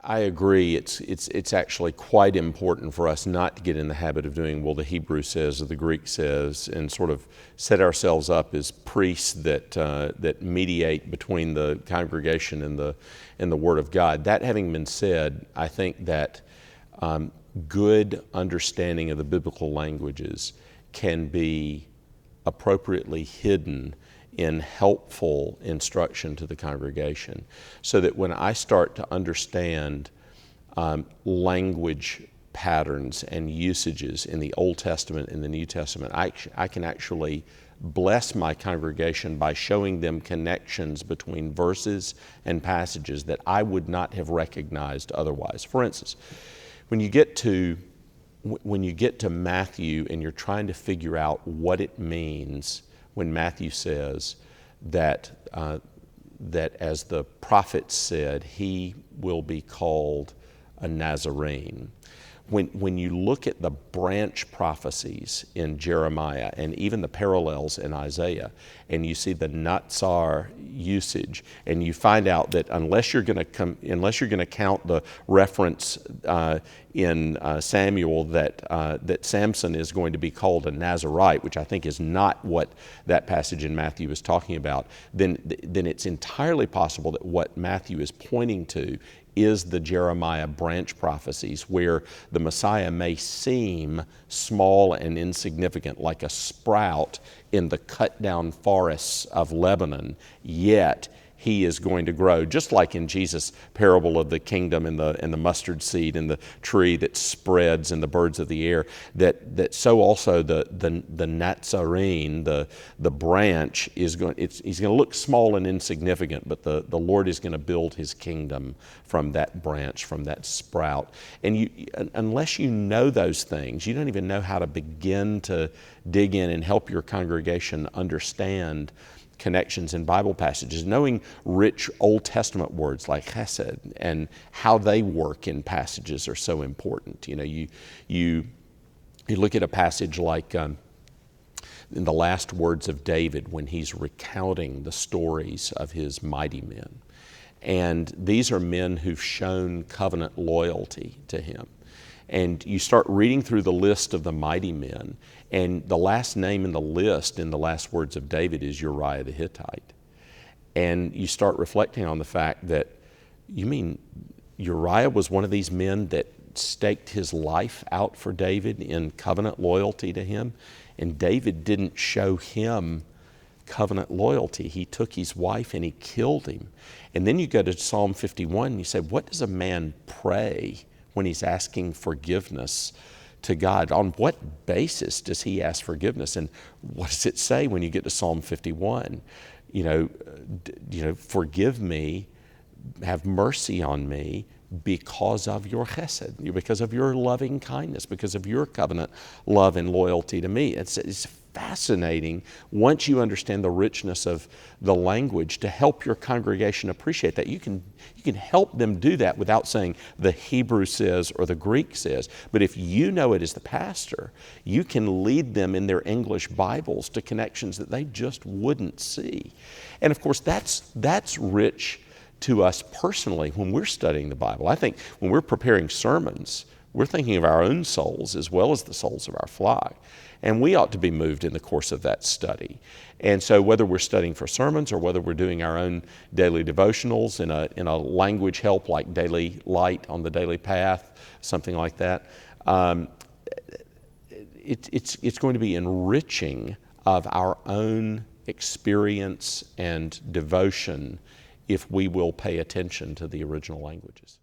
I agree. It's actually quite important for us not to get in the habit of doing, well, the Hebrew says or the Greek says, and sort of set ourselves up as priests that mediate between the congregation and the Word of God. That having been said, I think that good understanding of the biblical languages can be appropriately hidden in helpful instruction to the congregation, so that when I start to understand language patterns and usages in the Old Testament and the New Testament, I can actually bless my congregation by showing them connections between verses and passages that I would not have recognized otherwise. For instance, when you get to Matthew and you're trying to figure out what it means when Matthew says that as the prophets said, he will be called a Nazarene. When you look at the branch prophecies in Jeremiah and even the parallels in Isaiah, and you see the Natsar usage, and you find out that unless you're going to count the reference in Samuel that Samson is going to be called a Nazarite, which I think is not what that passage in Matthew is talking about, then it's entirely possible that what Matthew is pointing to is the Jeremiah branch prophecies, where the Messiah may seem small and insignificant, like a sprout in the cut-down forests of Lebanon, yet he is going to grow, just like in Jesus' parable of the kingdom and the mustard seed and the tree that spreads and the birds of the air. That so also the Nazarene, the branch is going. He's going to look small and insignificant, but the Lord is going to build His kingdom from that branch, from that sprout. And unless you know those things, you don't even know how to begin to dig in and help your congregation understand connections in Bible passages. Knowing rich Old Testament words like chesed and how they work in passages are so important. You know, you look at a passage like in the last words of David when he's recounting the stories of his mighty men. And these are men who've shown covenant loyalty to him. And you start reading through the list of the mighty men, and the last name in the list in the last words of David is Uriah the Hittite. And you start reflecting on the fact that, you mean Uriah was one of these men that staked his life out for David in covenant loyalty to him? And David didn't show him covenant loyalty. He took his wife and he killed him. And then you go to Psalm 51 and you say, what does a man pray when he's asking forgiveness to God? On what basis does he ask forgiveness? And what does it say when you get to Psalm 51? Forgive me, have mercy on me because of your chesed, because of your loving kindness, because of your covenant love and loyalty to me. It's fascinating once you understand the richness of the language to help your congregation appreciate that. You can help them do that without saying the Hebrew says or the Greek says. But if you know it as the pastor, you can lead them in their English Bibles to connections that they just wouldn't see. And of course, that's rich to us personally when we're studying the Bible. I think when we're preparing sermons, we're thinking of our own souls as well as the souls of our flock. And we ought to be moved in the course of that study. And so whether we're studying for sermons or whether we're doing our own daily devotionals in a language help like Daily Light on the Daily Path, something like that, it's going to be enriching of our own experience and devotion if we will pay attention to the original languages.